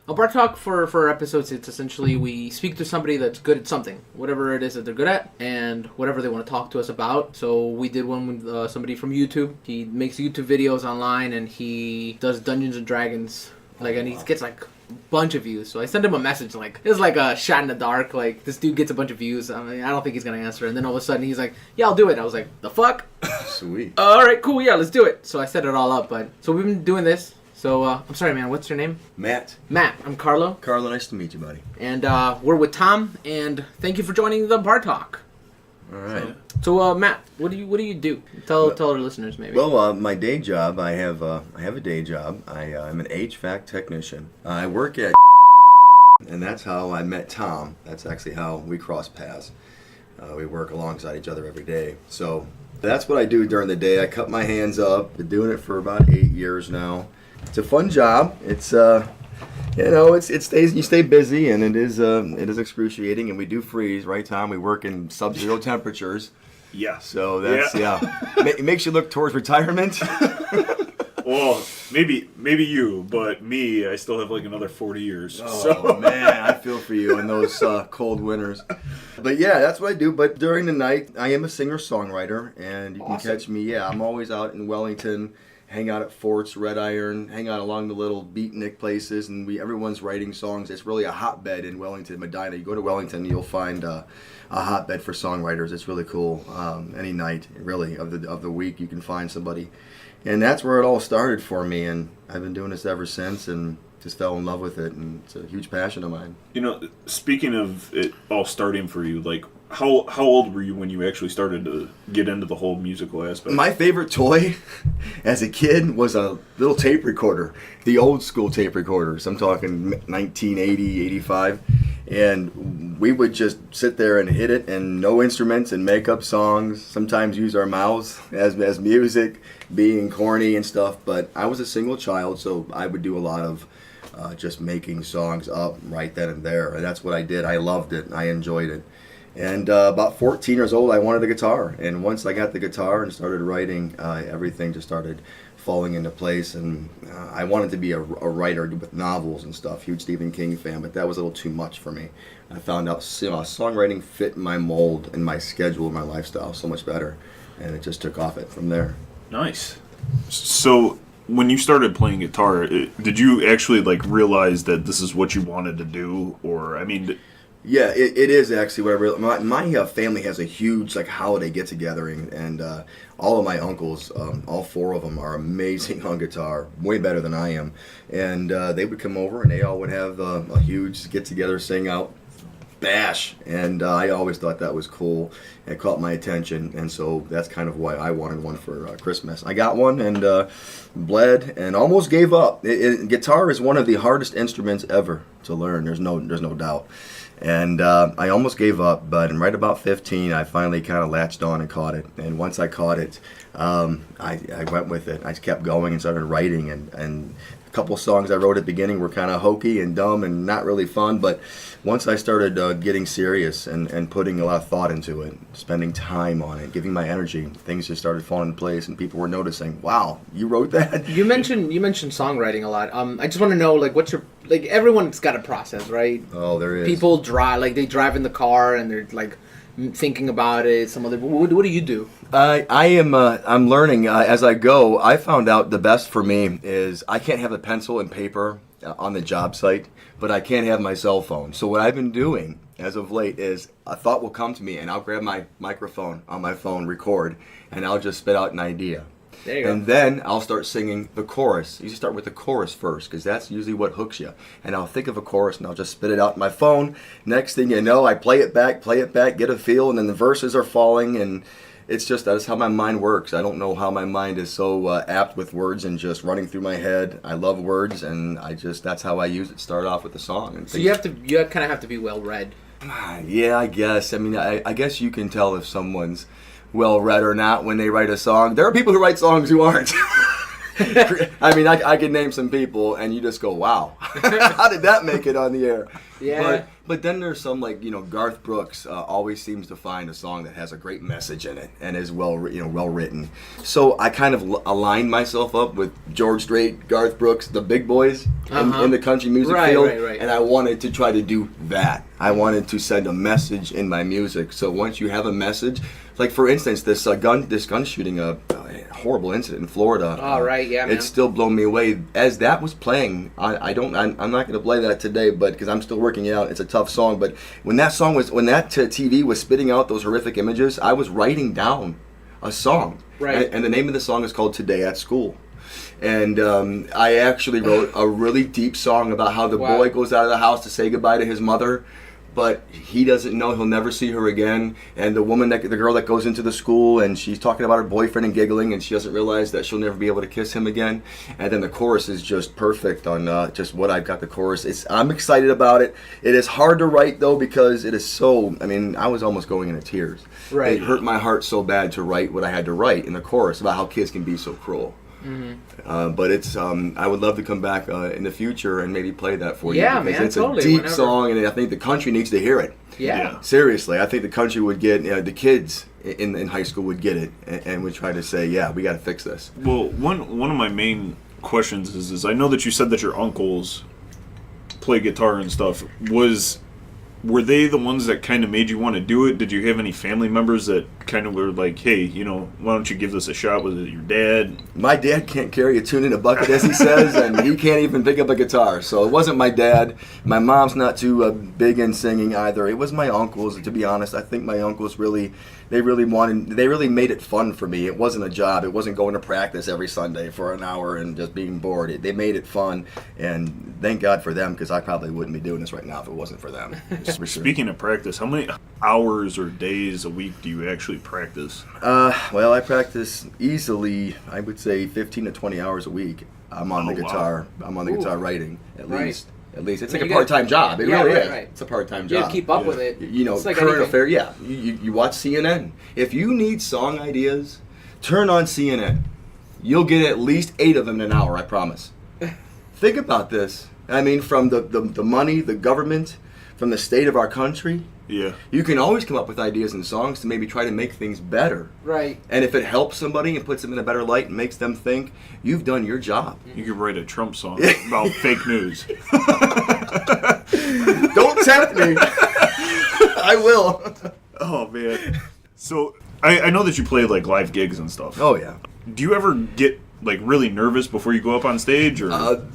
A bar talk for episodes, it's essentially we speak to somebody that's good at something, whatever it is that they're good at, and whatever they want to talk to us about. So we did one with somebody from YouTube. He makes YouTube videos online, and he does Dungeons and Dragons, and he gets a bunch of views. So I sent him a message, it's like a shot in the dark, this dude gets a bunch of views. I mean, I don't think he's gonna answer. And then all of a sudden he's like, yeah, I'll do it. I was like, the fuck? Sweet. Alright, cool, yeah, let's do it. So I set it all up, so we've been doing this. So, I'm sorry, man. What's your name? Matt. Matt. I'm Carlo. Carlo, nice to meet you, buddy. And we're with Tom. And thank you for joining the Bar Talk. All right. So, Matt, what do you do? Tell our listeners maybe. Well, my day job. I have a day job. I'm an HVAC technician. I work at, and that's how I met Tom. That's actually how we cross paths. We work alongside each other every day. So that's what I do during the day. I cut my hands up. Been doing it for about 8 years now. It's a fun job. It's it stays, you stay busy, and it is excruciating, and we do freeze, right, Tom? We work in sub-zero temperatures. Yeah. So that's it makes you look towards retirement. Well, maybe you, but me, I still have another 40 years. Oh man, I feel for you in those cold winters. But yeah, that's what I do. But during the night, I am a singer-songwriter, and you can catch me. Yeah, I'm always out in Wellington. Hang out at Forts, Red Iron, hang out along the little beatnik places, and everyone's writing songs. It's really a hotbed in Wellington, Medina. You go to Wellington, you'll find a hotbed for songwriters. It's really cool. Any night, really, of the week, you can find somebody. And that's where it all started for me, and I've been doing this ever since, and just fell in love with it, and it's a huge passion of mine. Speaking of it all starting for you, how old were you when you actually started to get into the whole musical aspect? My favorite toy as a kid was a little tape recorder, the old school tape recorders. I'm talking 1980, 85. And we would just sit there and hit it, and no instruments, and make up songs, sometimes use our mouths as music, being corny and stuff. But I was a single child, so I would do a lot of just making songs up right then and there. And that's what I did. I loved it. I enjoyed it. And about 14 years old, I wanted a guitar. And once I got the guitar and started writing, everything just started falling into place. And I wanted to be a writer with novels and stuff. Huge Stephen King fan, but that was a little too much for me. I found out songwriting fit my mold and my schedule and my lifestyle so much better. And it just took off from there. Nice. So when you started playing guitar, did you actually realize that this is what you wanted to do? Or, Yeah, it is actually what I realized. My family has a huge holiday get-together, and all of my uncles, all 4 of them, are amazing on guitar, way better than I am. And they would come over, and they all would have a huge get-together, sing out, bash. And I always thought that was cool. It caught my attention, and so that's kind of why I wanted one for Christmas. I got one and bled and almost gave up. Guitar is one of the hardest instruments ever to learn. There's no doubt. And I almost gave up, but right about 15, I finally kind of latched on and caught it. And once I caught it, I went with it. I kept going and started writing. And a couple songs I wrote at the beginning were kind of hokey and dumb and not really fun. But once I started getting serious and putting a lot of thought into it, spending time on it, giving my energy, things just started falling in place. And people were noticing, wow, you wrote that? You mentioned songwriting a lot. I just want to know, what's your... everyone's got a process, right? Oh, there is. People drive, they drive in the car and they're thinking about it. What do you do? I'm learning as I go. I found out the best for me is I can't have a pencil and paper on the job site, but I can have my cell phone. So what I've been doing as of late is a thought will come to me, and I'll grab my microphone on my phone, record, and I'll just spit out an idea. There you go. And then I'll start singing the chorus. You start with the chorus first, because that's usually what hooks you. And I'll think of a chorus, and I'll just spit it out in my phone. Next thing you know, I play it back, get a feel, and then the verses are falling, and it's just, that's how my mind works. I don't know how my mind is so apt with words and just running through my head. I love words, and that's how I use it. Start off with a song. And so you kind of have to be well read. Yeah, I guess. I guess you can tell if someone's well read or not when they write a song. There are people who write songs who aren't. I mean, I could name some people, and you just go, wow, how did that make it on the air? Yeah. But then there's some, like, Garth Brooks always seems to find a song that has a great message in it and is well written. So I kind of aligned myself up with George Strait, Garth Brooks, the big boys in the country music field, right. and I wanted to try to do that. I wanted to send a message in my music. So once you have a message, like for instance, this gun shooting, a horrible incident in Florida. Oh, right, yeah, man. It's still blown me away. As that was playing, I'm not going to play that today, but because I'm still working it out, it's a tough song. But when that TV was spitting out those horrific images, I was writing down a song. Right. And the name of the song is called "Today at School." And I actually wrote a really deep song about how the boy goes out of the house to say goodbye to his mother, but he doesn't know he'll never see her again. And the girl that goes into the school, and she's talking about her boyfriend and giggling, and she doesn't realize that she'll never be able to kiss him again. And then the chorus is just perfect on just what I've got the chorus. I'm excited about it. It is hard to write, though, because it is so, I was almost going into tears. Right. It hurt my heart so bad to write what I had to write in the chorus about how kids can be so cruel. Mm-hmm. But it's I would love to come back in the future and maybe play that for you. Yeah, because man, it's totally, a deep whenever. song, and I think the country needs to hear it. Yeah. Seriously, I think the country would get the kids in high school would get it and would try to say, yeah, we got to fix this. Well, one of my main questions is I know that you said that your uncles play guitar and stuff. Were they the ones that kind of made you want to do it? Did you have any family members that kind of were like, hey, why don't you give this a shot? Was it your dad? My dad can't carry a tune in a bucket, as he says, and he can't even pick up a guitar. So it wasn't my dad. My mom's not too big in singing either. It was my uncles, to be honest. I think my uncles really made it fun for me. It wasn't a job. It wasn't going to practice every Sunday for an hour and just being bored. They made it fun, and thank God for them, because I probably wouldn't be doing this right now if it wasn't for them. Speaking of practice, how many hours or days a week do you actually practice? Well, I practice easily, I would say 15 to 20 hours a week. I'm on the guitar. Wow. I'm on the guitar writing, at least. At least. It's like a part-time job. It really is. Right. It's a part-time job. You have to keep up with it. It's like current affairs, yeah. You watch CNN. If you need song ideas, turn on CNN. You'll get at least 8 of them in an hour, I promise. Think about this. From the money, the government, from the state of our country. Yeah. You can always come up with ideas and songs to maybe try to make things better. Right. And if it helps somebody and puts them in a better light and makes them think, you've done your job. You could write a Trump song about fake news. Don't tempt me. I will. Oh, man. So, I know that you play, like, live gigs and stuff. Oh, yeah. Do you ever get, like, really nervous before you go up on stage? Or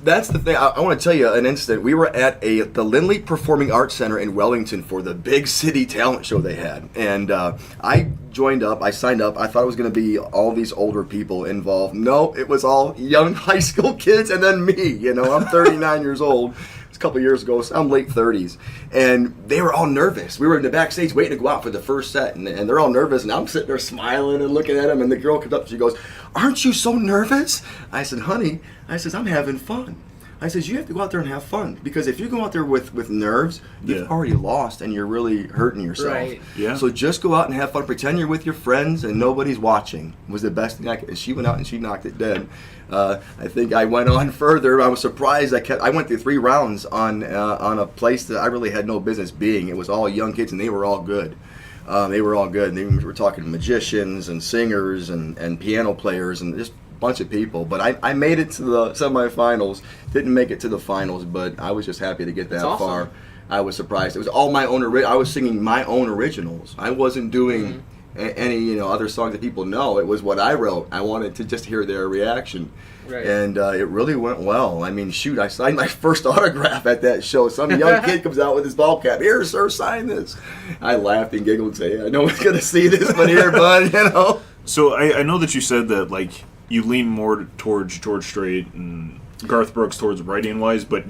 that's the thing. I want to tell you an incident. We were at the Lindley Performing Arts Center in Wellington for the big city talent show they had. And I joined up. I signed up. I thought it was going to be all these older people involved. No, it was all young high school kids and then me. I'm 39 years old. A couple years ago, so I'm late 30s, and they were all nervous. We were in the backstage waiting to go out for the first set, and they're all nervous, and I'm sitting there smiling and looking at them, and the girl comes up and she goes, "Aren't you so nervous?" I said, "Honey," I'm having fun. I said, you have to go out there and have fun, because if you go out there with nerves, you've already lost and you're really hurting yourself. Right. Yeah. So just go out and have fun. Pretend you're with your friends and nobody's watching. Was the best thing I could. She went out and she knocked it dead. I think I went on further. I was surprised. I went through 3 rounds on a place that I really had no business being. It was all young kids, and they were all good. They were all good. And we were talking magicians and singers and piano players and just bunch of people, but I made it to the semifinals. Didn't make it to the finals, but I was just happy to get that far. I was surprised. It was all my own. I was singing my own originals. I wasn't doing any other songs that people know. It was what I wrote. I wanted to just hear their reaction, and it really went well. Shoot, I signed my first autograph at that show. Some young kid comes out with his ball cap. "Here, sir, sign this." I laughed and giggled and say, "I know one's gonna see this, but here, bud, So I know that you said that you lean more towards George Strait and Garth Brooks towards writing wise, but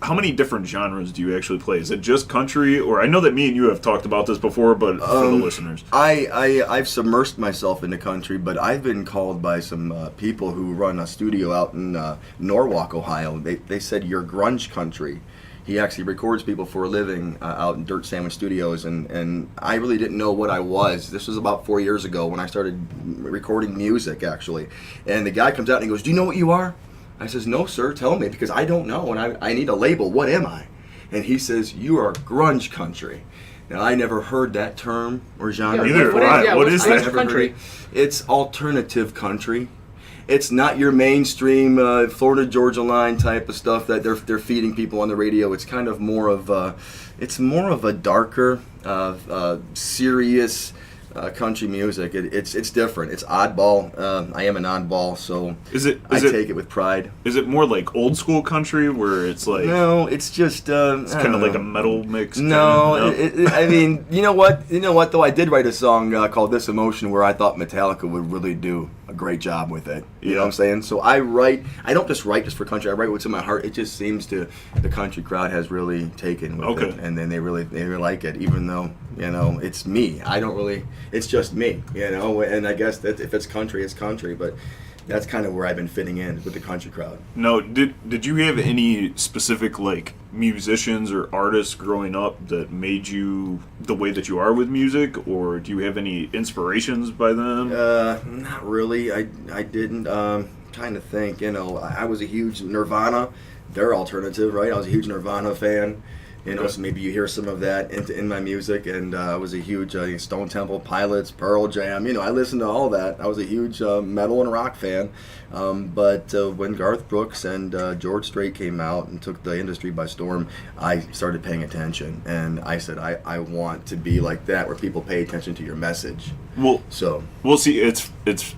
how many different genres do you actually play? Is it just country, or I know that me and you have talked about this before, but for the listeners. I've submersed myself into country, but I've been called by some people who run a studio out in Norwalk, Ohio. They said you're grunge country. He actually records people for a living out in Dirt Sandwich Studios, and I really didn't know what I was. This was about 4 years ago when I started recording music, actually. And the guy comes out and he goes, "Do you know what you are?" I says, no, sir, tell me, because I don't know, and I need a label. What am I? And he says, you are grunge country. Now, I never heard that term or genre. Neither before. have I. What is that? Country? It's alternative country. It's not your mainstream Florida Georgia Line type of stuff that they're feeding people on the radio. It's kind of more of a darker, serious country music. It's different. It's oddball. I am an oddball, so I take it with pride. Is it more like old school country where it's like? No, it's just it's kind of like a metal mix. No, I mean, you know what? Though I did write a song called "This Emotion" where I thought Metallica would really do a great job with it. You know what I'm saying? So I don't just write just for country. I write what's in my heart. It just seems the country crowd has really taken with it, and then they really like it, even though it's me. I don't really. It's just me, and I guess that if it's country, it's country, but that's kind of where I've been fitting in with the country crowd. No, did you have any specific like musicians or artists growing up that made you the way that you are with music, or do you have any inspirations by them? Not really. I didn't. Trying to think. I was a huge Nirvana. They're alternative, right? I was a huge Nirvana fan. So maybe you hear some of that in my music, and I was a huge Stone Temple Pilots, Pearl Jam. I listened to all that. I was a huge metal and rock fan. But when Garth Brooks and George Strait came out and took the industry by storm, I started paying attention, and I said, I want to be like that, where people pay attention to your message. Well, see, it's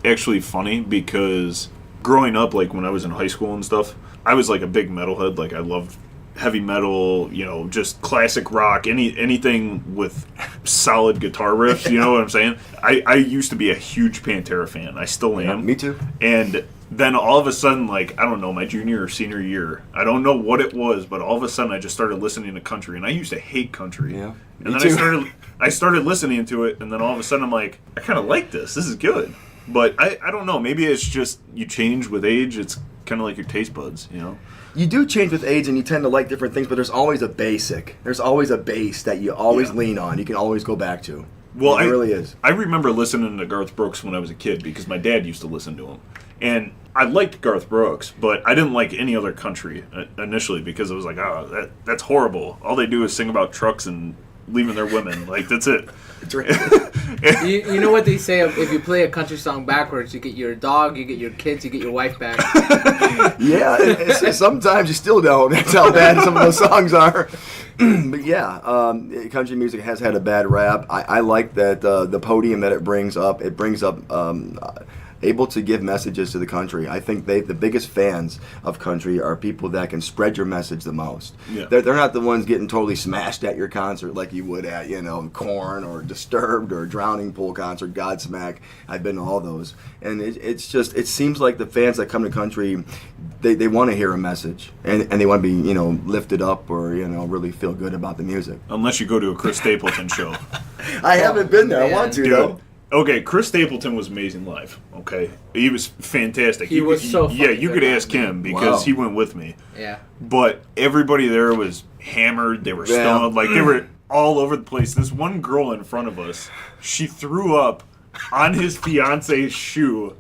actually funny because growing up, like when I was in high school and stuff, I was like a big metalhead. Like I loved heavy metal, just classic rock, anything with solid guitar riffs, you know what I'm saying? I used to be a huge Pantera fan. I still am. Yeah, me too. And then all of a sudden, like, I don't know, my junior or senior year, I don't know what it was, but all of a sudden I just started listening to country, and I used to hate country. Yeah. And then I started listening to it, and then all of a sudden I'm like, I kind of like this. This is good. But I don't know, maybe it's just you change with age. It's kind of like your taste buds, You do change with age, and you tend to like different things, but there's always a basic. There's always a base that you always lean on. You can always go back to. Well, it really is. I remember listening to Garth Brooks when I was a kid because my dad used to listen to him. And I liked Garth Brooks, but I didn't like any other country initially because I was like, that's horrible. All they do is sing about trucks and leaving their women. Like, that's it. That's right. You know what they say, if you play a country song backwards, you get your dog, you get your kids, you get your wife back. Yeah, sometimes you still don't. That's how bad some of those songs are. But yeah, country music has had a bad rap. I like that the podium that it brings up. It brings up able to give messages to the country. I think the biggest fans of country are people that can spread your message the most. Yeah. They're not the ones getting totally smashed at your concert like you would at Korn or Disturbed or Drowning Pool concert, Godsmack. I've been to all those, and it seems like the fans that come to country, they want to hear a message, and they want to be lifted up or really feel good about the music. Unless you go to a Chris Stapleton show. I haven't been there. I want to, though. Okay, Chris Stapleton was amazing live. Okay, he was fantastic. He was so fucking yeah. You good could live, ask him because he went with me. Yeah. But everybody there was hammered. They were stoned. Like they were all over the place. This one girl in front of us, she threw up on his fiance's shoe.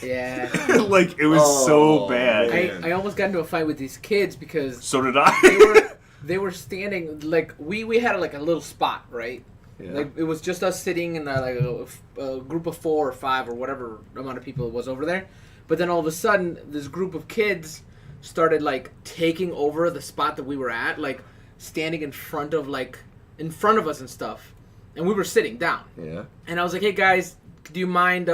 Yeah. Like it was so bad. I almost got into a fight with these kids because So did I. they were standing like we had like a little spot, right? Yeah. Like it was just us sitting in like a group of 4 or 5 or whatever amount of people it was over there. But then all of a sudden, this group of kids started like taking over the spot that we were at, like standing in front of us and stuff. And we were sitting down. Yeah. And I was like, "Hey guys, do you mind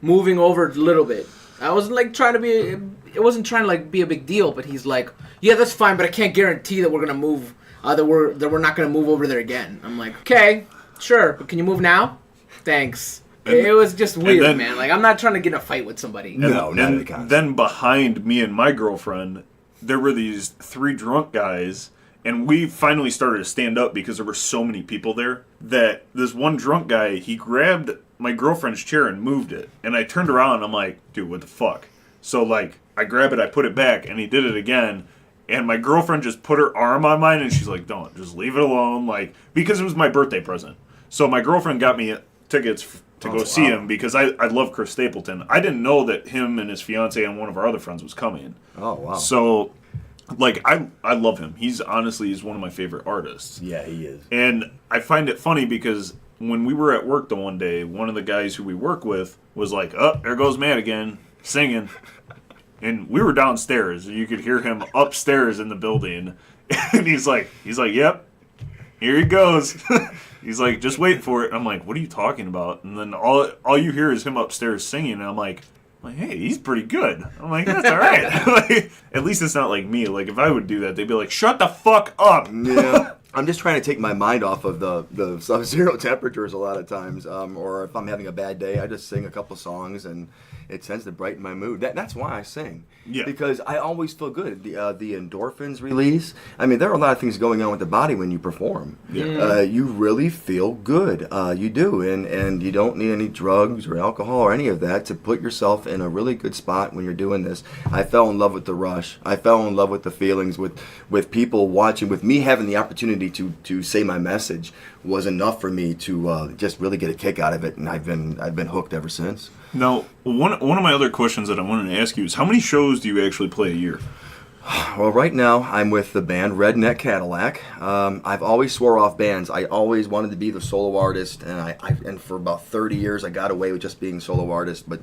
moving over a little bit?" I wasn't like trying to be. It wasn't trying to like be a big deal. But he's like, "Yeah, that's fine, but I can't guarantee that we're gonna move." That we're not going to move over there again. I'm like, okay, sure, but can you move now? Thanks. It was just weird, man. Like, I'm not trying to get in a fight with somebody. And then behind me and my girlfriend, there were these 3 drunk guys, and we finally started to stand up because there were so many people there that this one drunk guy, he grabbed my girlfriend's chair and moved it. And I turned around and I'm like, dude, what the fuck? So, like, I grab it, I put it back, and he did it again. And my girlfriend just put her arm on mine, and she's like, don't, just leave it alone. Like, because it was my birthday present. So my girlfriend got me tickets to go see him because I love Chris Stapleton. I didn't know that him and his fiance and one of our other friends was coming. Oh, wow. So, like, I love him. He's one of my favorite artists. Yeah, he is. And I find it funny because when we were at work the one day, one of the guys who we work with was like, "Oh, there goes Matt again, singing." And we were downstairs. You could hear him upstairs in the building. And he's like, "Yep, here he goes." He's like, "Just wait for it." I'm like, "What are you talking about?" And then all you hear is him upstairs singing. And I'm like, "Hey, he's pretty good." I'm like, "That's all right." Like, at least it's not like me. Like, if I would do that, they'd be like, "Shut the fuck up." Yeah. I'm just trying to take my mind off of the sub-zero temperatures a lot of times. Or if I'm having a bad day, I just sing a couple songs and it tends to brighten my mood. That's why I sing. Yeah. Because I always feel good. The endorphins release. I mean, there are a lot of things going on with the body when you perform. Yeah. You really feel good. You do. And you don't need any drugs or alcohol or any of that to put yourself in a really good spot when you're doing this. I fell in love with the rush. I fell in love with the feelings, with people watching, with me having the opportunity to say my message was enough for me to just really get a kick out of it. And I've been hooked ever since. Now, one of my other questions that I wanted to ask you is how many shows do you actually play a year? Well, right now I'm with the band Redneck Cadillac. I've always swore off bands. I always wanted to be the solo artist, and and for about 30 years I got away with just being solo artist. But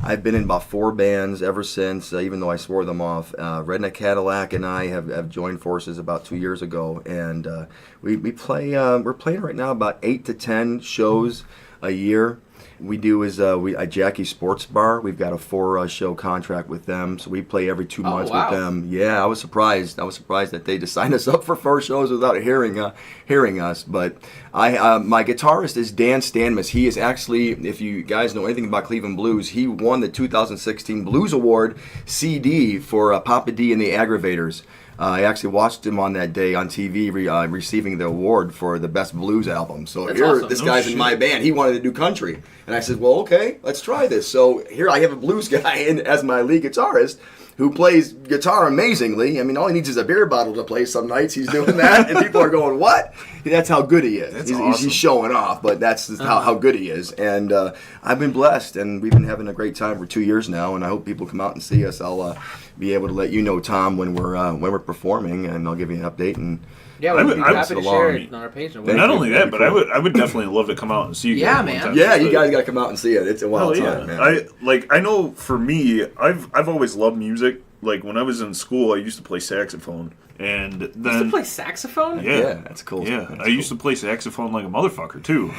I've been in about 4 bands ever since, even though I swore them off. Redneck Cadillac and I have joined forces about 2 years ago, and we play. We're playing right now about 8 to 10 shows a year. We do is at Jackie's Sports Bar. We've got a 4-show contract with them, so we play every 2 months with them. Yeah, I was surprised. That they just signed us up for 4 shows without hearing us. But my guitarist is Dan Stanmus. He is actually, if you guys know anything about Cleveland Blues, he won the 2016 Blues Award CD for Papa D and the Aggravators. I actually watched him on that day on TV receiving the award for the best blues album. So That's here, awesome. this guy's in my band. He wanted to do country. And I said, well, okay, let's try this. So here I have a blues guy as my lead guitarist who plays guitar amazingly. I mean, all he needs is a beer bottle to play some nights. He's doing that, and people are going, what? That's how good he is. He's showing off, but that's just how good he is. And I've been blessed, and we've been having a great time for 2 years now, and I hope people come out and see us. I'll be able to let you know, Tom, when we're performing, and I'll give you an update. And yeah, we'd be happy to share it on our page. Not only that, but I would definitely love to come out and see you guys one time. Yeah, you guys got to come out and see it. It's a wild time, man. I know for me, I've always loved music. Like when I was in school, I used to play saxophone, and then you used to play saxophone. Yeah, that's cool. Yeah, I used to play saxophone like a motherfucker too.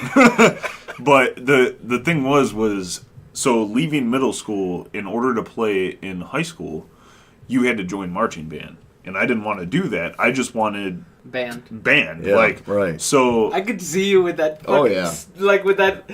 But the thing was so leaving middle school, in order to play in high school, you had to join marching band. And I didn't want to do that. I just wanted band. Yeah, right. So I could see you with that. Oh yeah. Like with that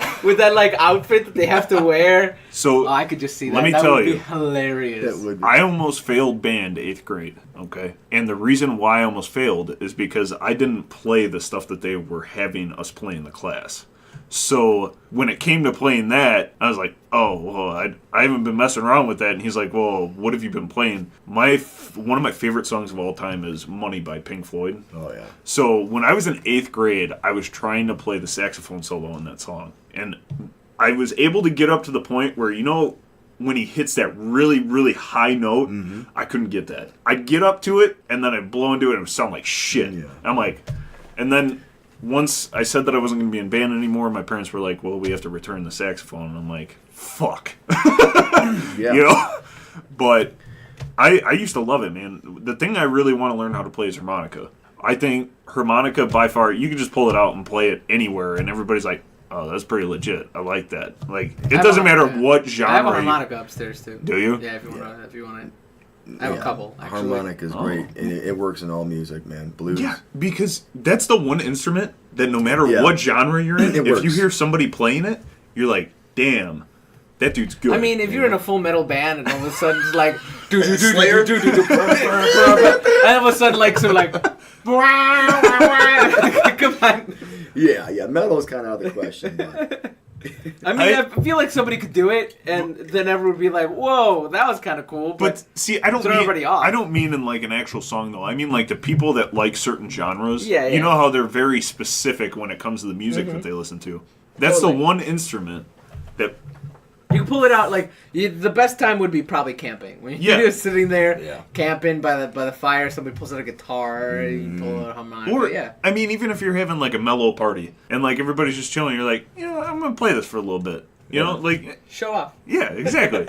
like outfit that they have to wear. So I could just see that. Let me that tell would you, be hilarious. It would be. I almost failed band 8th grade. Okay, and the reason why I almost failed is because I didn't play the stuff that they were having us play in the class. So when it came to playing that, I was like, oh, well, I haven't been messing around with that. And he's like, well, what have you been playing? One of my favorite songs of all time is Money by Pink Floyd. Oh, yeah. So when I was in 8th grade, I was trying to play the saxophone solo in that song. And I was able to get up to the point where, when he hits that really, really high note, I couldn't get that. I'd get up to it, and then I'd blow into it, and it would sound like shit. Yeah. I'm like, and then once I said that I wasn't going to be in band anymore, my parents were like, well, we have to return the saxophone. And I'm like, fuck. Yeah. But I used to love it, man. The thing I really want to learn how to play is harmonica. I think harmonica, by far, you can just pull it out and play it anywhere, and everybody's like, oh, that's pretty legit. I like that. Like, it doesn't matter what genre. I have a harmonica upstairs, too. Do you? Yeah, if you want to. I have a couple, actually. Harmonic is great. It works in all music, man. Blues. Yeah, because that's the one instrument that no matter what genre you're in, if works. you hear somebody playing it, you're like, damn, that dude's good. I mean, if you're in a full metal band and all of a sudden it's like, Slayer? and all of a sudden like, so like, come on. Yeah, metal's kind of out of the question, but... I mean, I feel like somebody could do it, and then everyone would be like, "Whoa, that was kind of cool." But see, I don't throw mean everybody off. I don't mean in like an actual song though. I mean like the people that like certain genres. Yeah. You know how they're very specific when it comes to the music that they listen to. That's the one instrument that. You can pull it out the best time would be probably camping when you're just sitting there camping by the fire. Somebody pulls out a guitar, and you pull out a harmonica. Or I mean, even if you're having like a mellow party and like everybody's just chilling, you're like, I'm gonna play this for a little bit. You know, like show off. Yeah, exactly.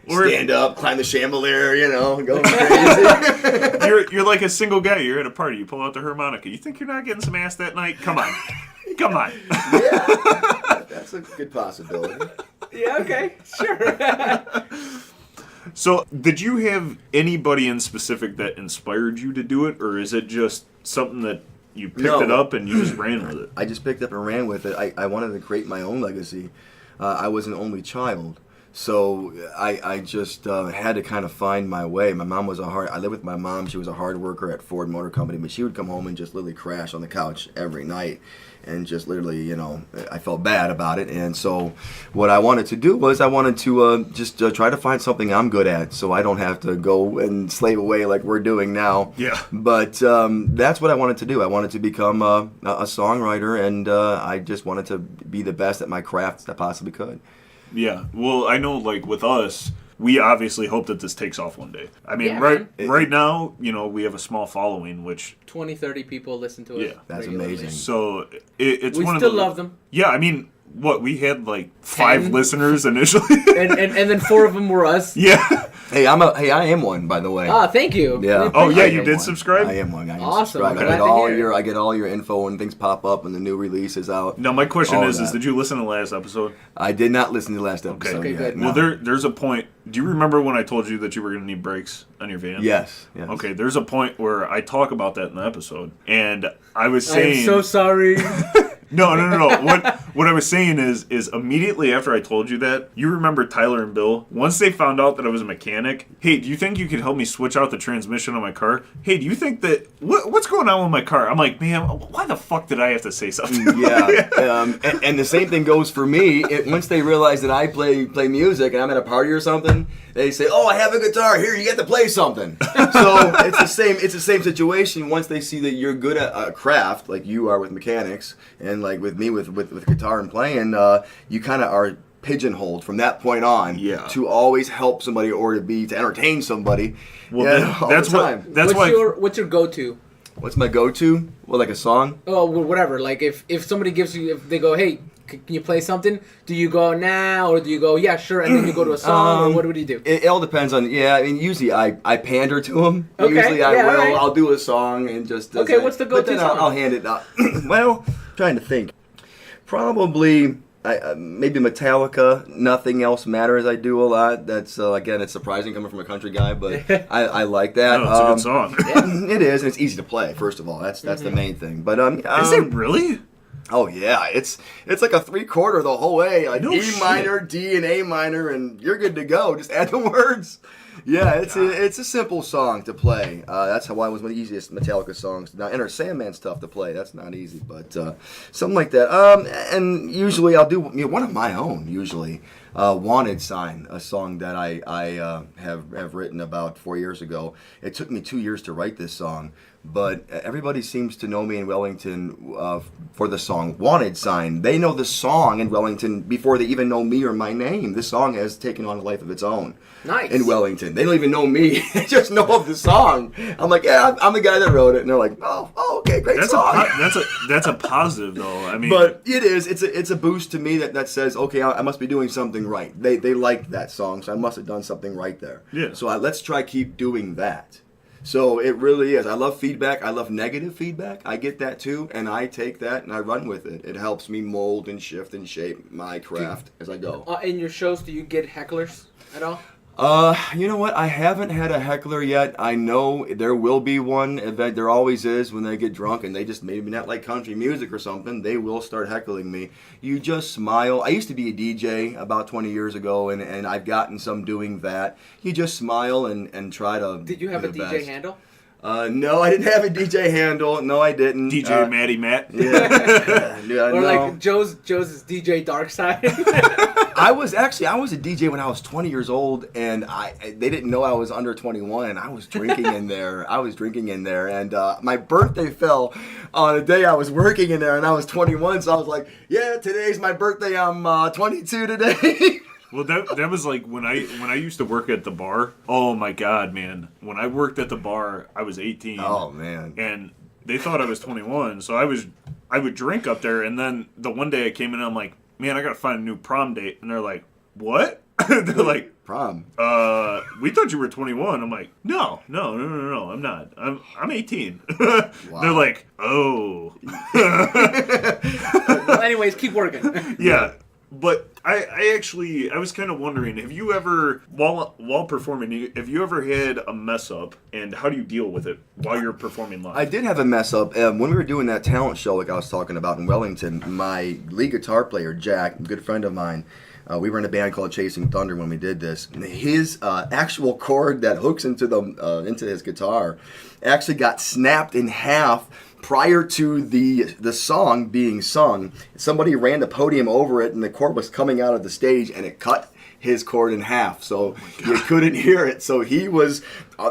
Or stand up, climb the chandelier, go crazy. You're like a single guy. You're at a party. You pull out the harmonica. You think you're not getting some ass that night? Come on. Yeah, that's a good possibility. Yeah, okay, sure. So, did you have anybody in specific that inspired you to do it, or is it just something that you picked it up and you just ran with it? I just picked up and ran with it. I wanted to create my own legacy. I was an only child. So I just had to kind of find my way. My mom was I lived with my mom. She was a hard worker at Ford Motor Company, but she would come home and just literally crash on the couch every night. And just literally, I felt bad about it. And so what I wanted to do was I wanted to just try to find something I'm good at so I don't have to go and slave away like we're doing now. Yeah. But that's what I wanted to do. I wanted to become a songwriter, and I just wanted to be the best at my craft that I possibly could. Yeah. Well, I know, like, with us, we obviously hope that this takes off one day. I mean, right now, we have a small following, which 20, 30 people listen to it. Yeah, that's amazing. So it's we one still of love them. Yeah, I mean, we had like 5 listeners initially, and then 4 of them were us. Yeah. Hey, I am one, by the way. Ah, thank you. Yeah. Oh yeah, you did subscribe? I am one. I am awesome. subscribed. Okay. I get all your info when things pop up and the new release is out. Now my question is did you listen to the last episode? I did not listen to the last episode. Okay, good. Well, there's a point. Do you remember when I told you that you were going to need brakes on your van? Yes. Okay, there's a point where I talk about that in the episode, and I was saying, I'm so sorry. No. What I was saying is immediately after I told you that, you remember Tyler and Bill? Once they found out that I was a mechanic, hey, do you think you could help me switch out the transmission on my car? Hey, do you think that what's going on with my car? I'm like, man, why the fuck did I have to say something? Yeah. And the same thing goes for me. Once they realize that I play music and I'm at a party or something, they say, "Oh, I have a guitar. Here, you get to play something." So it's the same situation. Once they see that you're good at a craft, like you are with mechanics, and like with me with guitar and playing, you kind of are pigeonholed from that point on to always help somebody or to entertain somebody. Well, that's what's your go-to? What's my go-to? Well, like a song? Oh, well, whatever. Like if somebody if they go, "Hey, can you play something?" Do you go nah, or do you go, "Yeah, sure," and then you go to a song, or what do you do? It all depends on. Yeah, I mean, usually I pander to them. Okay, Usually I will. Right. I'll do a song and just. Okay, what's the go-to but then song? I'll hand it out. Well, trying to think. Probably. Maybe Metallica, Nothing Else Matters. I do a lot. That's again, it's surprising coming from a country guy, but I like that. No, it's a good song. It is, and it's easy to play. First of all, that's the main thing. But is it really? Oh yeah, it's like a 3/4 the whole way, like No E shit. minor, D, and A minor, and you're good to go. Just add the words. Yeah, it's a simple song to play. That's how I was one of the easiest Metallica songs. Now, Enter Sandman's tough to play. That's not easy, but something like that. And usually I'll do one of my own. Usually, Wanted Sign, a song that I have written about 4 years ago. It took me 2 years to write this song, but everybody seems to know me in Wellington for the song Wanted Sign. They know the song in Wellington before they even know me or my name. This song has taken on a life of its own. Nice. In Wellington. They don't even know me. They just know of the song. I'm like, yeah, I'm the guy that wrote it. And they're like, oh okay, great song. That's a positive, though. I mean, but it is. It's a boost to me that says, okay, I must be doing something right. They liked that song, so I must have done something right there. Yeah. So let's try keep doing that. So it really is. I love feedback. I love negative feedback. I get that too, and I take that and I run with it. It helps me mold and shift and shape my craft as I go. In your shows, do you get hecklers at all? You know what? I haven't had a heckler yet. I know there will be one event. There always is when they get drunk and they just maybe not like country music or something. They will start heckling me. You just smile. I used to be a DJ about 20 years ago, and I've gotten some doing that. You just smile and try to. Did you have a do the DJ best. handle? No, I didn't have a DJ handle. No, I didn't. DJ Matty Matt. Yeah. Or no. like Joe's is DJ Darkside. I was a DJ when I was 20 years old, and they didn't know I was under 21, and I was drinking in there. And my birthday fell on the day I was working in there, and I was 21, so I was like, yeah, today's my birthday. I'm 22 today. Well, that was like when I used to work at the bar. Oh my God, man! When I worked at the bar, I was 18. Oh man! And they thought I was 21, so I would drink up there. And then the one day I came in, I'm like, man, I gotta find a new prom date. And they're like, what? They're like, prom? We thought you were 21. I'm like, no, I'm not. I'm 18. Wow. They're like, oh. Well, anyways, keep working. Yeah. But I was kind of wondering, have you ever, while performing, have you ever had a mess up, and how do you deal with it while you're performing live? I did have a mess up. When we were doing that talent show like I was talking about in Wellington, my lead guitar player, Jack, a good friend of mine, we were in a band called Chasing Thunder when we did this. And his actual cord that hooks into his guitar actually got snapped in half prior to the song being sung. Somebody ran the podium over it, and the cord was coming out of the stage, and it cut his cord in half, so you couldn't hear it. So he was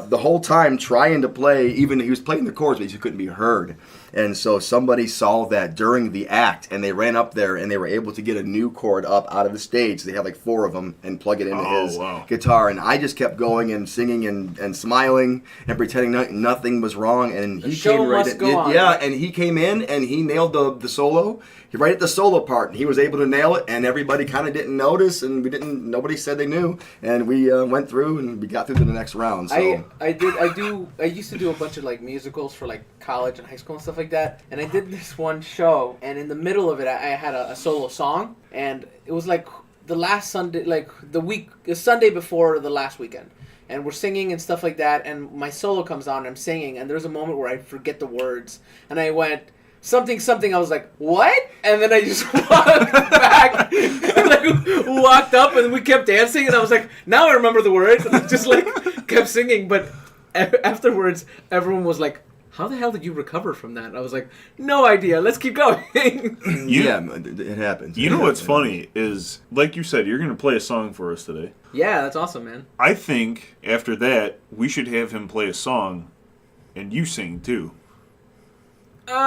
the whole time trying to play, even he was playing the chords, but he couldn't be heard. And so somebody saw that during the act, and they ran up there, and they were able to get a new cord up out of the stage. They had like 4 of them, and plug it into his guitar. And I just kept going and singing and smiling and pretending nothing was wrong. And he came right in. Yeah, and he came in and he nailed the solo. He right at the solo part, and he was able to nail it. And everybody kind of didn't notice, and nobody said they knew. And we went through, and we got through to the next round. So I used to do a bunch of like musicals for like college and high school and stuff like that, and I did this one show, and in the middle of it I had a solo song, and it was like the last Sunday, like the Sunday before the last weekend, and we're singing and stuff like that, and my solo comes on and I'm singing, and there's a moment where I forget the words, and I went something, I was like, what? And then I just walked back, and like walked up, and we kept dancing, and I was like, now I remember the words, and I just like kept singing, but afterwards everyone was like, how the hell did you recover from that? And I was like, no idea, let's keep going. Yeah, it happens. You know what's funny is, like you said, you're going to play a song for us today. Yeah, that's awesome, man. I think after that, we should have him play a song and you sing too.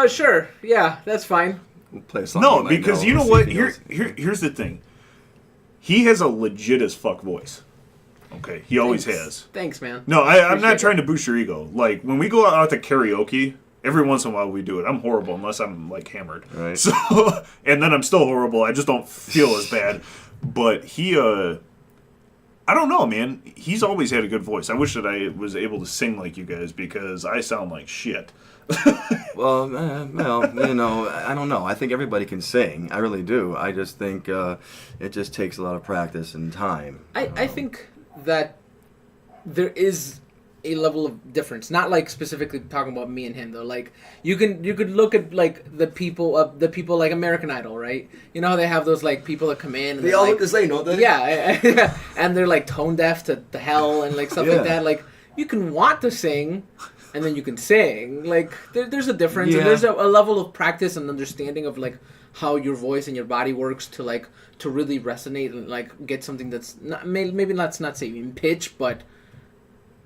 Sure. Yeah, that's fine. We'll play a song. No, because you know what? Here's the thing. He has a legit as fuck voice. Okay, he always has. Thanks, man. No, I'm not trying to boost your ego. Like, when we go out to karaoke, every once in a while we do it. I'm horrible unless I'm, like, hammered. Right. So, and then I'm still horrible. I just don't feel as bad. But he, I don't know, man. He's always had a good voice. I wish that I was able to sing like you guys because I sound like shit. Well, you know, I don't know. I think everybody can sing. I really do. I just think it just takes a lot of practice and time. I think that there is a level of difference. Not like specifically talking about me and him though. Like you could look at like the people like American Idol, right? You know how they have those like people that come in and they all like, look the same, don't they? Yeah, and they're like tone deaf to hell and like stuff like that. Like you can want to sing. And then you can sing. Like, there's a difference. Yeah. And there's a level of practice and understanding of, like, how your voice and your body works to, like, to really resonate and, like, get something that's, not, maybe let's not say in pitch, but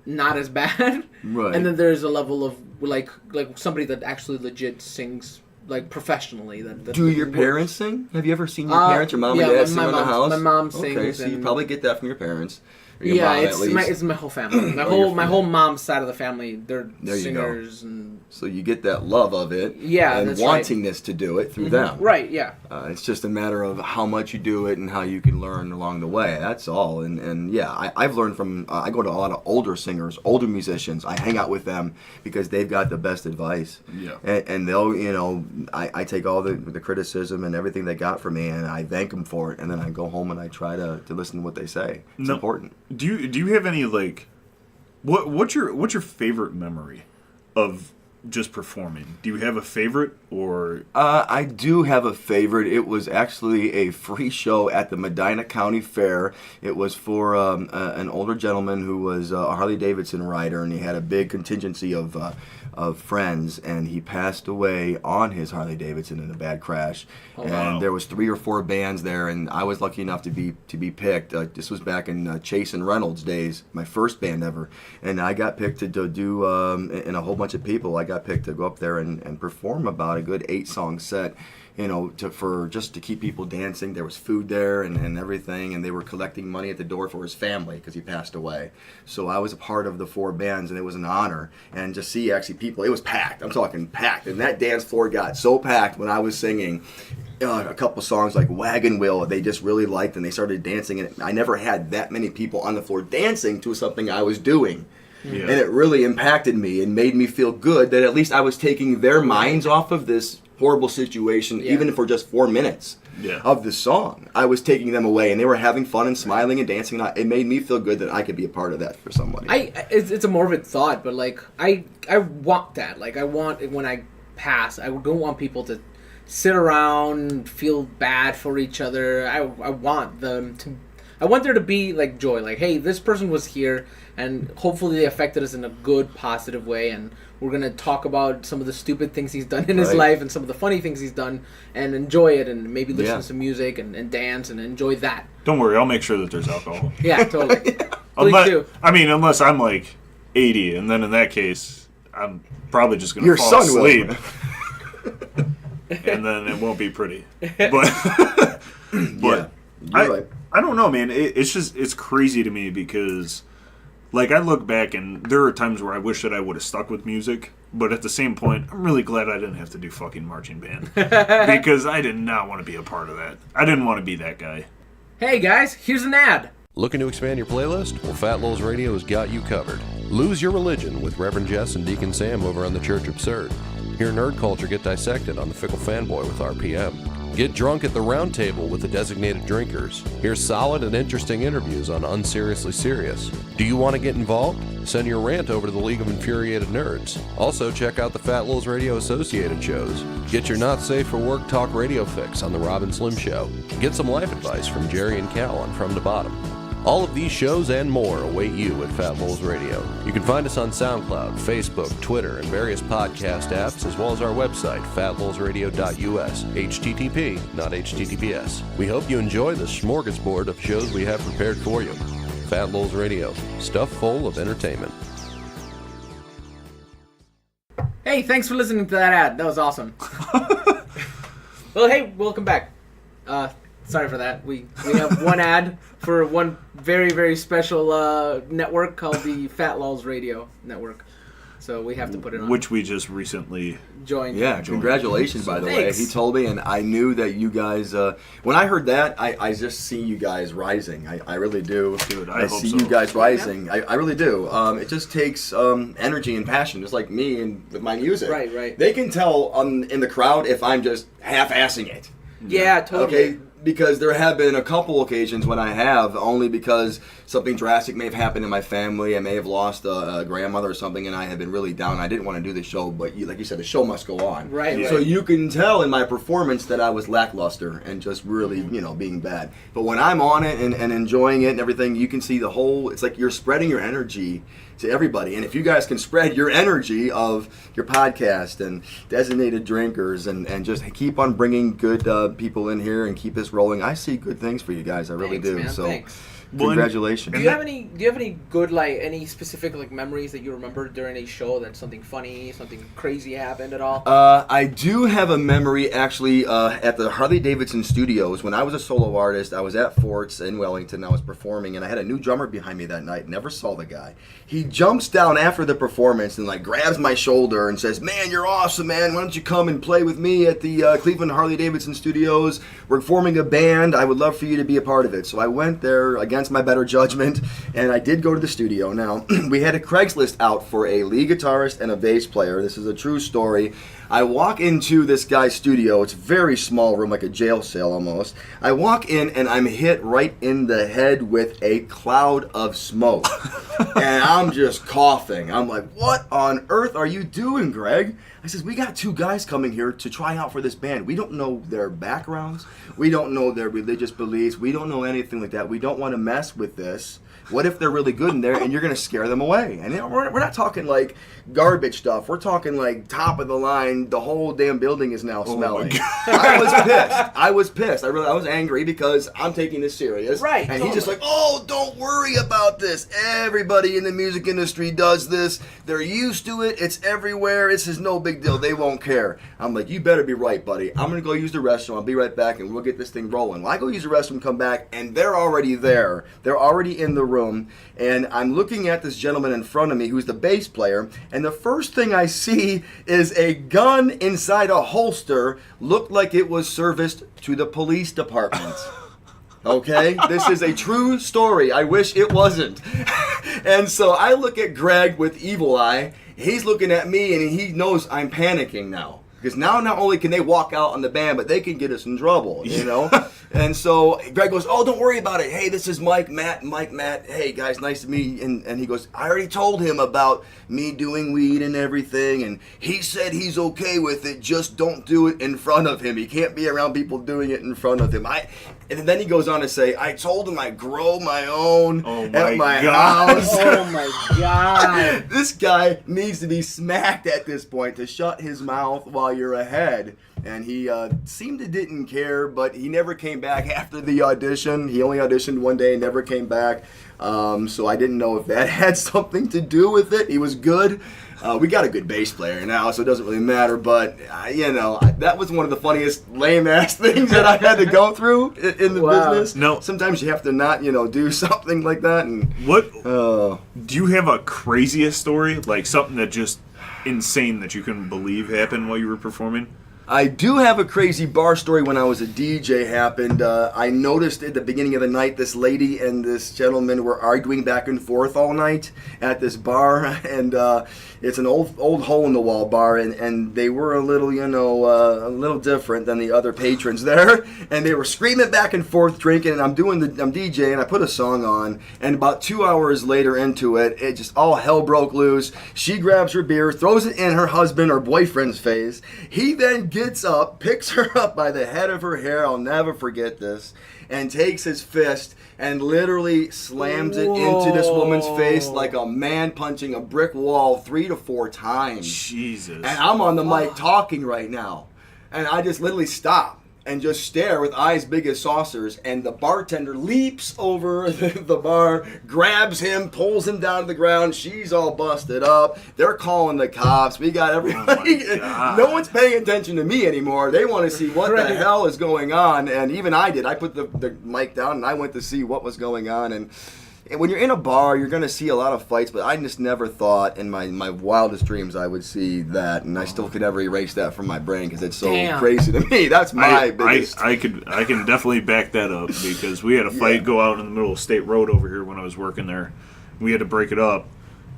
not as bad. Right. And then there's a level of, like somebody that actually legit sings, like, professionally. Do your parents sing? Have you ever seen your parents, your mom and dad sing in the house? My mom sings. Okay, so you probably get that from your parents. Yeah, it's my whole family. My whole mom's side of the family. They're singers, and so you get that love of it. Yeah, and that's wantingness to do it through them. Right. Yeah. It's just a matter of how much you do it and how you can learn along the way. That's all. And yeah, I've learned from. I go to a lot of older singers, older musicians. I hang out with them because they've got the best advice. Yeah. And they'll, you know, I take all the criticism and everything they got from me, and I thank them for it, and then I go home and I try to listen to what they say. It's important. Do you have any like what's your favorite memory of just performing. Do you have a favorite, or? I do have a favorite. It was actually a free show at the Medina County Fair. It was for an older gentleman who was a Harley-Davidson rider, and he had a big contingency of friends, and he passed away on his Harley-Davidson in a bad crash. And there was 3 or 4 bands there, and I was lucky enough to be picked. This was back in Chase and Reynolds days, my first band ever, and I got picked to do, in a whole bunch of people, I got picked to go up there and perform about a good 8-song set, just to keep people dancing. There was food there and everything, and they were collecting money at the door for his family because he passed away. So I was a part of the 4 bands, and it was an honor. And to see actually people, it was packed. I'm talking packed. And that dance floor got so packed when I was singing a couple songs like Wagon Wheel they just really liked, and they started dancing. And I never had that many people on the floor dancing to something I was doing. Yeah. And it really impacted me and made me feel good that at least I was taking their minds off of this horrible situation, even for just 4 minutes of the song. I was taking them away, and they were having fun and smiling and dancing. And it made me feel good that I could be a part of that for somebody. It's a morbid thought, but like I want that. Like I want when I pass, I don't want people to sit around, feel bad for each other. I want them to. I want there to be like joy, like, hey, this person was here, and hopefully they affected us in a good, positive way, and we're going to talk about some of the stupid things he's done in his life and some of the funny things he's done, and enjoy it, and maybe listen to some music and dance and enjoy that. Don't worry, I'll make sure that there's alcohol. Yeah, totally. Unless I'm like 80, and then in that case, I'm probably just going to fall asleep. And then it won't be pretty. But you're right. I don't know, man. It's crazy to me because, like, I look back and there are times where I wish that I would have stuck with music, but at the same point, I'm really glad I didn't have to do fucking marching band because I did not want to be a part of that. I didn't want to be that guy. Hey guys, here's an ad. Looking to expand your playlist? Well, Fat Lowell's Radio has got you covered. Lose Your Religion with Reverend Jess and Deacon Sam over on the Church Absurd. Hear nerd culture get dissected on the Fickle Fanboy with RPM. Get drunk at the round table with the designated drinkers. Hear solid and interesting interviews on Unseriously Serious. Do you want to get involved? Send your rant over to the League of Infuriated Nerds. Also, check out the Fat Lowell's Radio Associated shows. Get your not safe for work talk radio fix on the Rob and Slim Show. Get some life advice from Jerry and Cal on From the Bottom. All of these shows and more await you at Fat Lowell's Radio. You can find us on SoundCloud, Facebook, Twitter, and various podcast apps, as well as our website, fatlowellsradio.us, HTTP, not HTTPS. We hope you enjoy the smorgasbord of shows we have prepared for you. Fat Lowell's Radio, stuff full of entertainment. Hey, thanks for listening to that ad. That was awesome. Well, hey, welcome back. Sorry for that. We have one ad for one very, very special network called the Fat Lowell's Radio Network. So we have to put it on. Which we just recently joined. Yeah, congratulations, by the way. He told me, and I knew that you guys, when I heard that, I just see you guys rising. I really do. Dude, I see you guys rising. Yeah. I really do. It just takes energy and passion, just like me and with my music. Right. They can tell in the crowd if I'm just half-assing it. Yeah, totally. Okay. Because there have been a couple occasions when I have, only because something drastic may have happened in my family. I may have lost a grandmother or something, and I have been really down. I didn't want to do the show, but like you said, the show must go on. Right. So you can tell in my performance that I was lackluster and just really, being bad. But when I'm on it and enjoying it and everything, you can see the whole, it's like you're spreading your energy to everybody. And if you guys can spread your energy of your podcast and designated drinkers and just keep on bringing good people in here and keep this rolling, I see good things for you guys. I really do. Man, so thanks. Congratulations. Do you have any good, like, any specific, like, memories that you remember during a show that something funny, something crazy happened at all? I do have a memory, actually, at the Harley-Davidson studios. When I was a solo artist, I was at Forts in Wellington. I was performing, and I had a new drummer behind me that night. Never saw the guy. He jumps down after the performance and, like, grabs my shoulder and says, "Man, you're awesome, man. Why don't you come and play with me at the Cleveland Harley-Davidson studios? We're forming a band. I would love for you to be a part of it." So I went there against against my better judgment, and I did go to the studio. Now, we had a Craigslist out for a lead guitarist and a bass player. This is a true story. I walk into this guy's studio. It's a very small room, like a jail cell almost. I walk in, and I'm hit right in the head with a cloud of smoke. And I'm just coughing. I'm like, what on earth are you doing, Greg? I says, we got 2 guys coming here to try out for this band. We don't know their backgrounds. We don't know their religious beliefs. We don't know anything like that. We don't want to mess with this. What if they're really good in there and you're going to scare them away? And we're not talking like garbage stuff. We're talking like top of the line. The whole damn building is now smelling. I was pissed. I was angry because I'm taking this serious. Right. And totally. he's just like, oh, don't worry about this. Everybody in the music industry does this. They're used to it. It's everywhere. This is no big deal. They won't care. I'm like, you better be right, buddy. I'm going to go use the restroom. I'll be right back and we'll get this thing rolling. Well, I go use the restroom, come back, and they're already there. They're already in the room, and I'm looking at this gentleman in front of me who's the bass player, and the first thing I see is a gun inside a holster, looked like it was serviced to the police department. Okay? This is a true story. I wish it wasn't. And so I look at Greg with evil eye. He's looking at me, and he knows I'm panicking now. Because now not only can they walk out on the band, but they can get us in trouble, you know? And so Greg goes, oh, don't worry about it. Hey, this is Mike, Matt. Hey, guys, nice to meet you. And he goes, I already told him about me doing weed and everything, and he said he's okay with it. Just don't do it in front of him. He can't be around people doing it in front of him. And then he goes on to say, I told him I grow my own at my house. Oh, my God. This guy needs to be smacked at this point to shut his mouth while you're ahead. And he seemed to didn't care, but he never came back after the audition. He only auditioned one day and never came back. So I didn't know if that had something to do with it. He was good. We got a good bass player now, so it doesn't really matter. But, that was one of the funniest lame-ass things that I had to go through in the business. No. Sometimes you have to not, do something like that. And What? Do you have a craziest story? Like something that just insane that you couldn't believe happened while you were performing? I do have a crazy bar story when I was a DJ happened. I noticed at the beginning of the night this lady and this gentleman were arguing back and forth all night at this bar, and it's an old hole-in-the-wall bar, and they were a little, a little different than the other patrons there, and they were screaming back and forth, drinking, and I'm DJing, I put a song on, and about 2 hours later into it, it just all hell broke loose. She grabs her beer, throws it in her husband or boyfriend's face. He then gets up, picks her up by the head of her hair, I'll never forget this, and takes his fist and literally slams it into this woman's face like a man punching a brick wall 3 to 4 times. Jesus. And I'm on the mic talking right now. And I just literally stop and just stare with eyes big as saucers, and the bartender leaps over the bar, grabs him, pulls him down to the ground. She's all busted up. They're calling the cops. We got everybody. Oh no one's paying attention to me anymore. They want to see what the hell is going on, and even I did. I put the mic down, and I went to see what was going on, and when you're in a bar, you're going to see a lot of fights, but I just never thought in my wildest dreams I would see that, and I still could never erase that from my brain because it's so crazy to me. That's my biggest... I can definitely back that up because we had a fight go out in the middle of State Road over here when I was working there. We had to break it up,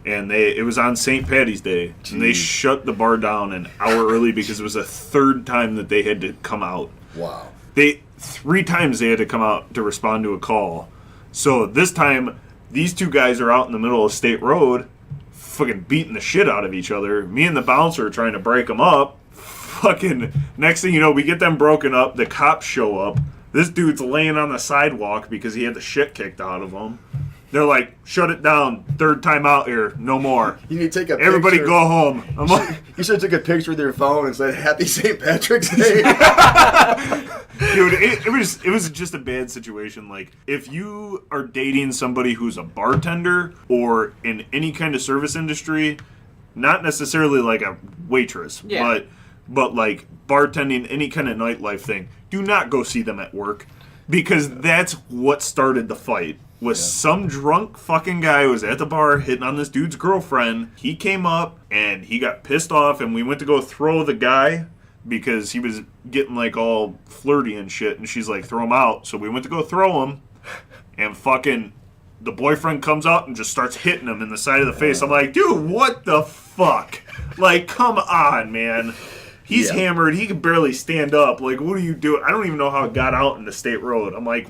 and it was on St. Patty's Day, and they shut the bar down an hour early because it was the third time that they had to come out. Wow. 3 times they had to come out to respond to a call. So this time, these 2 guys are out in the middle of State Road, fucking beating the shit out of each other. Me and the bouncer are trying to break them up. Fucking next thing you know, we get them broken up. The cops show up. This dude's laying on the sidewalk because he had the shit kicked out of him. They're like, shut it down. 3rd time out here. No more. You need to take a Everybody picture. go home. I'm like, You should have took a picture with your phone and said, Happy St. Patrick's Day. dude, it was just a bad situation. Like, if you are dating somebody who's a bartender or in any kind of service industry, not necessarily like a waitress, but like bartending, any kind of nightlife thing, do not go see them at work because that's what started the fight. Was some drunk fucking guy who was at the bar hitting on this dude's girlfriend. He came up and he got pissed off, and we went to go throw the guy because he was getting like all flirty and shit, and she's like, throw him out. So we went to go throw him, and fucking the boyfriend comes out and just starts hitting him in the side of the face. I'm like, dude, what the fuck? Like, come on, man. He's hammered. He can barely stand up. Like, what are you doing? I don't even know how it got out into State Road. I'm like,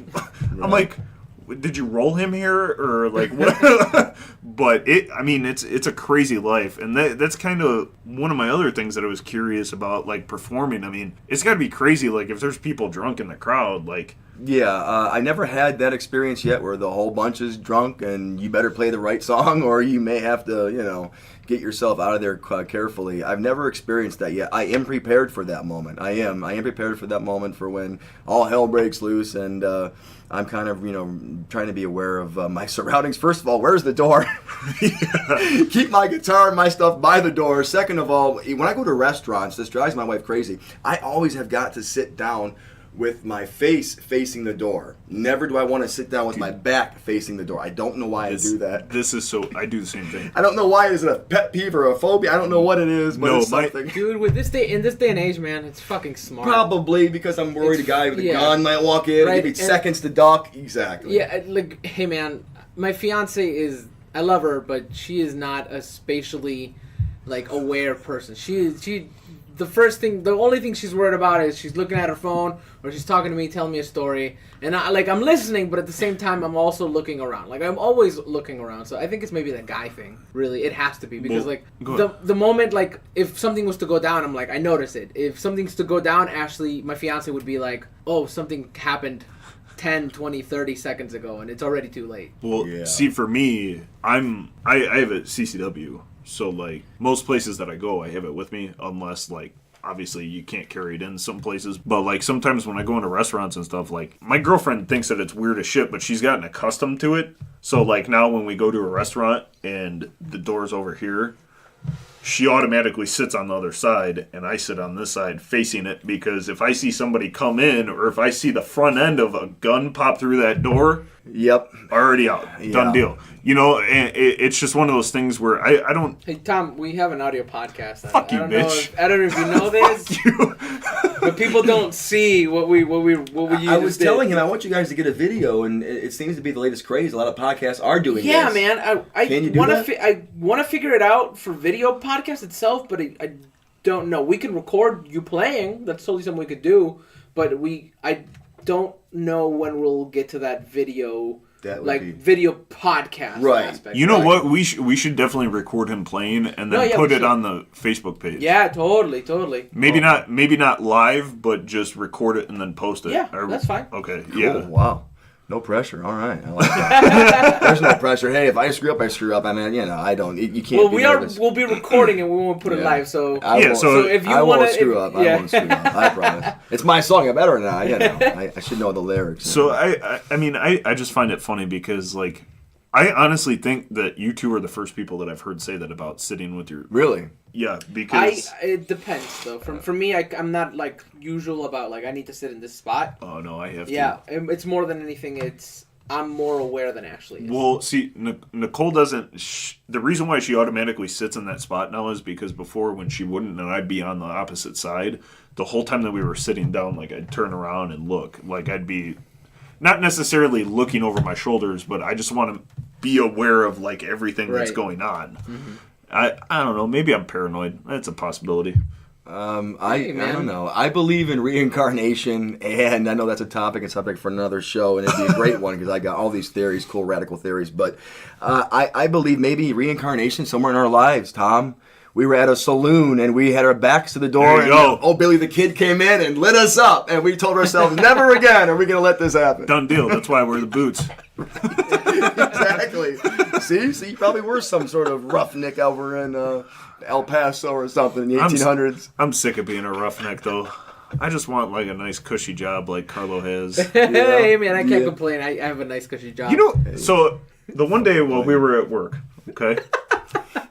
did you roll him here or like what? But it's a crazy life, and that's kind of one of my other things that I was curious about, like performing. I mean, it's got to be crazy. Like if there's people drunk in the crowd, like. Yeah, I never had that experience yet where the whole bunch is drunk and you better play the right song or you may have to, get yourself out of there carefully. I've never experienced that yet. I am prepared for that moment. I am prepared for that moment for when all hell breaks loose, and I'm kind of, trying to be aware of my surroundings. First of all, where's the door? Keep my guitar and my stuff by the door. Second of all, when I go to restaurants, this drives my wife crazy. I always have got to sit down with my face facing the door. Never do I want to sit down with my back facing the door. I don't know why I do that. I do the same thing. I don't know why. Is it a pet peeve or a phobia? I don't know what it is, but it's something. Dude, in this day and age, man, it's fucking smart. Probably because I'm worried a guy with a gun might walk in and give me seconds to duck. Exactly. Yeah, like, hey man, my fiance is, I love her, but she is not a spatially, like, aware person. The only thing she's worried about is she's looking at her phone or she's talking to me, telling me a story, and I'm listening, but at the same time I'm also looking around. Like I'm always looking around. So I think it's maybe that guy thing. Really, it has to be because the moment, like, if something was to go down, I'm like, I notice it. If something's to go down, Ashley, my fiance, would be like, oh, something happened 10, 20, 30 seconds ago and it's already too late. Well, see, for me, I have a CCW. So, like, most places that I go, I have it with me, unless, like, obviously you can't carry it in some places. But, like, sometimes when I go into restaurants and stuff, like, my girlfriend thinks that it's weird as shit, but she's gotten accustomed to it. So, like, now when we go to a restaurant and the door's over here, she automatically sits on the other side, and I sit on this side facing it, because if I see somebody come in, or if I see the front end of a gun pop through that door, already out. Done deal. And it's just one of those things where I don't... Hey, Tom, we have an audio podcast. Fuck you, bitch. I don't know if you know this. Fuck you. But people don't see what we I was telling him I want you guys to get a video, and it seems to be the latest craze. A lot of podcasts are doing this. Yeah, man. Can you do that? I want to figure it out for video podcast itself, but I don't know. We can record you playing. That's totally something we could do. But I don't know when we'll get to that video. Video podcast aspect. You know what? We should definitely record him playing and then put it on the Facebook page. Yeah, totally. Maybe not live, but just record it and then post it. Yeah, that's fine. Okay. Cool. Yeah. Wow. No pressure. All right. I like that. There's no pressure. Hey, if I screw up, I screw up. I mean, I don't. You can't. Well, we'll be recording and we won't put it live. So so if you I want won't screw up. I won't screw up. I promise. It's my song. I better not. I should know the lyrics. So I just find it funny because, like, I honestly think that you two are the first people that I've heard say that about sitting with your... Really? Yeah, because... It depends, though. For me, I'm not, like, usual about, like, I need to sit in this spot. Oh, no, I have to. Yeah, it's more than anything, I'm more aware than Ashley is. Well, see, Nicole doesn't... the reason why she automatically sits in that spot now is because before, when she wouldn't, and I'd be on the opposite side, the whole time that we were sitting down, like, I'd turn around and look. Like, I'd be... not necessarily looking over my shoulders, but I just want to be aware of, like, everything that's going on. Mm-hmm. I don't know. Maybe I'm paranoid. That's a possibility. I don't know. I believe in reincarnation, and I know that's a topic and subject for another show, and it'd be a great one because I got all these theories, cool radical theories. But I believe maybe reincarnation somewhere in our lives, Tom. We were at a saloon, and we had our backs to the door, and Billy the Kid came in and lit us up, and we told ourselves, never again are we going to let this happen. Done deal. That's why I wear the boots. Exactly. See, you probably were some sort of roughneck over in El Paso or something in the 1800s. I'm sick of being a roughneck, though. I just want, like, a nice cushy job like Carlo has. Hey, man, I can't complain. I have a nice cushy job. So the one day while we were at work, okay,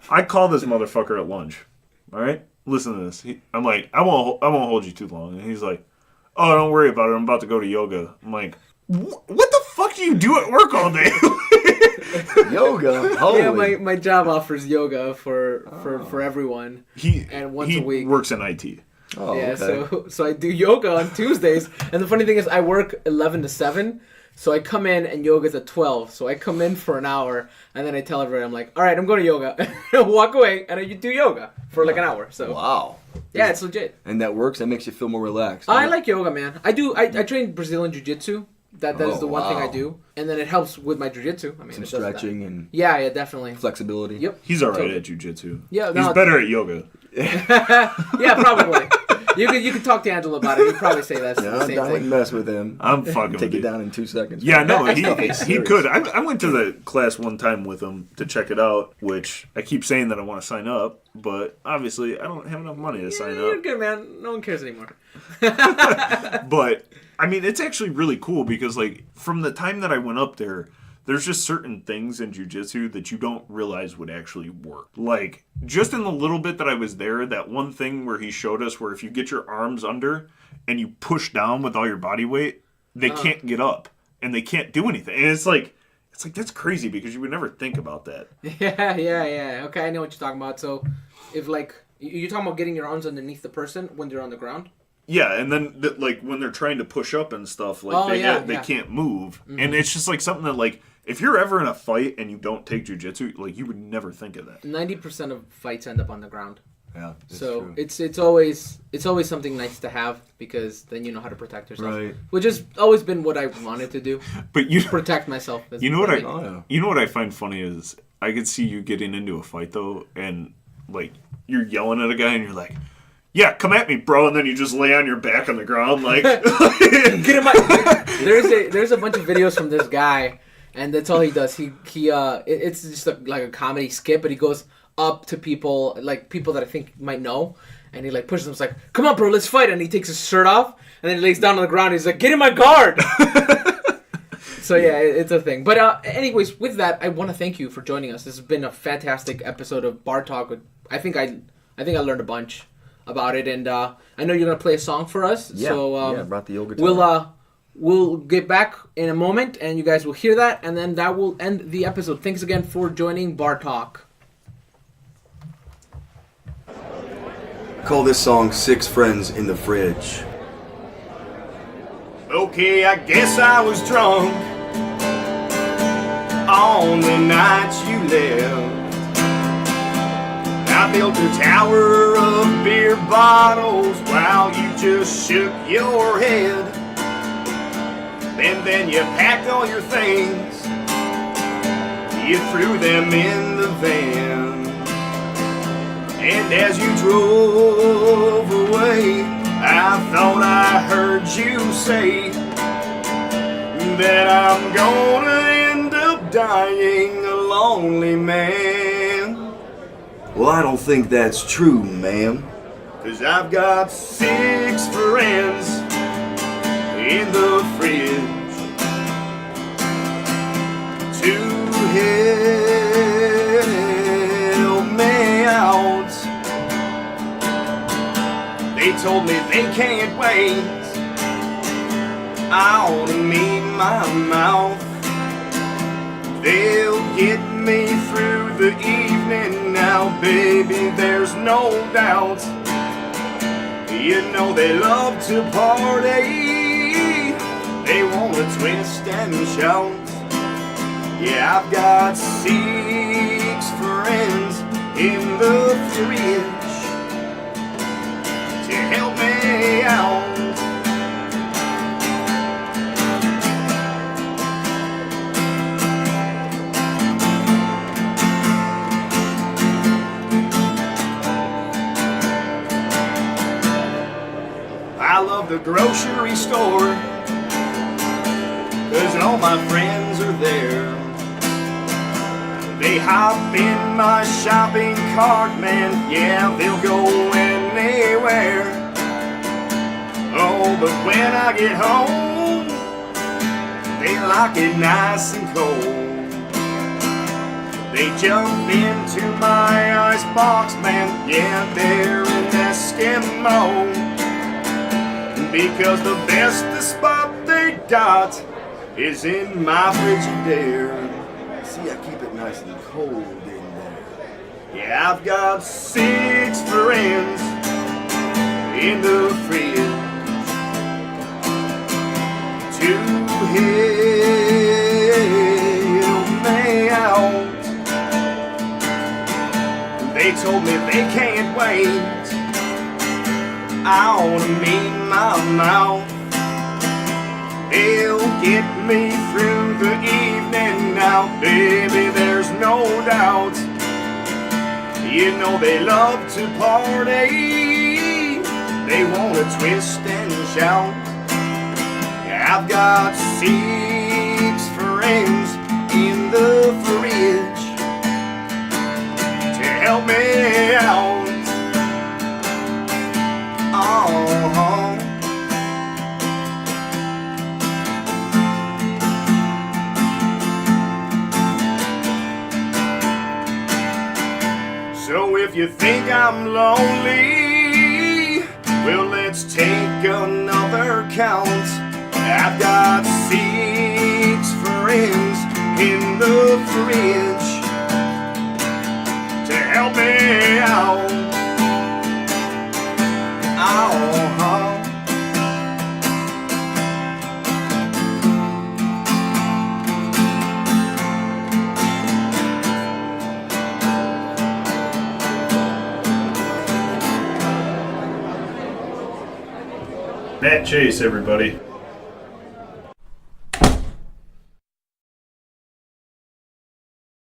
I called this motherfucker at lunch. All right, listen to this. I'm like, I won't hold you too long. And he's like, oh, don't worry about it. I'm about to go to yoga. I'm like, what the fuck do you do at work all day? Yoga? Holy. Yeah, my job offers yoga for everyone. Once a week. He works in IT. Oh, yeah, okay. so I do yoga on Tuesdays, and the funny thing is I work 11 to 7. So I come in and yoga's at 12. So I come in for an hour and then I tell everybody, I'm like, all right, I'm going to yoga. Walk away and I do yoga for like an hour. So Wow. yeah, it's legit. And that works? That makes you feel more relaxed. I like yoga, man. I train Brazilian Jiu-Jitsu. That is the one thing I do. And then it helps with my Jiu-Jitsu. I mean, Some stretching and yeah, definitely. flexibility. Yep. He's all right at jiu-jitsu. Yeah, He's better at yoga. Yeah, probably. You could talk to Angela about it. He'd probably say that's Yeah, the I same wouldn't thing. mess with him. I'm fucking Take with it you. down in 2 seconds. Yeah, no, he serious. could. I went to the class one time with him to check it out, which I keep saying that I want to sign up, but obviously I don't have enough money to sign You're up. good, man. No one cares anymore. But I mean, it's actually really cool because like from the time that I went up there, there's just certain things in jiu-jitsu that you don't realize would actually work. Like, just in the little bit that I was there, that one thing where he showed us where if you get your arms under and you push down with all your body weight, they can't get up and they can't do anything. And it's like that's crazy because you would never think about that. Yeah. Okay, I know what you're talking about. So, if like you're talking about getting your arms underneath the person when they're on the ground. Yeah, and then like when they're trying to push up and stuff, like they can't move, and it's just like something that like if you're ever in a fight and you don't take jiu-jitsu, like you would never think of that. 90% of fights end up on the ground. Yeah. So true. it's always something nice to have because then you know how to protect yourself. Right. Which has always been what I wanted to do. But you Protect myself. You know what yeah. you know what I find funny is I could see you getting into a fight though, and like you're yelling at a guy and you're like, "Yeah, come at me, bro," and then you just lay on your back on the ground like. Get in my. There's a bunch of videos from this guy, and that's all he does. It's just like a comedy skit, but he goes up to people that I think might know, and he like pushes them. It's like, "Come on, bro, let's fight!" And he takes his shirt off, and then he lays down on the ground. And he's like, "Get in my guard." So yeah, it's a thing. But anyways, with that, I want to thank you for joining us. This has been a fantastic episode of Bar Talk. I think I learned a bunch about it, and I know you're gonna play a song for us. Yeah. So I brought the yoga guitar. We'll get back in a moment, and you guys will hear that, and then that will end the episode. Thanks again for joining Bar Talk. Call this song Six Friends in the Fridge. Okay, I guess I was drunk on the night you left. I built a tower of beer bottles while you just shook your head. And then you packed all your things, you threw them in the van. And as you drove away, I thought I heard you say that I'm gonna end up dying a lonely man. Well, I don't think that's true, ma'am. 'Cause I've got 6 friends in the fridge to help me out. They told me they can't wait. I ought to meet my mouth. They'll get me through the evening now, baby, there's no doubt. You know they love to party, they want to twist and shout. Yeah, I've got 6 friends in the fridge to help me out. I love the grocery store, 'cause all my friends are there. They hop in my shopping cart, man, yeah, they'll go anywhere. Oh, but when I get home, they like it nice and cold. They jump into my icebox, man, yeah, they're an Eskimo. Because the best spot they got is in my Frigidaire. See, I keep it nice and cold in there. Yeah, I've got 6 friends in the fridge to help told me they can't wait. I wanna meet my mouth. They'll get me through the evening now, baby, there's no doubt. You know they love to party, they wanna twist and shout. I've got 6 friends in the fridge to help me out. Oh, so if you think I'm lonely, well, let's take another count. I've got 6 friends in the fridge to help me out. Oh, Matt Chase, everybody.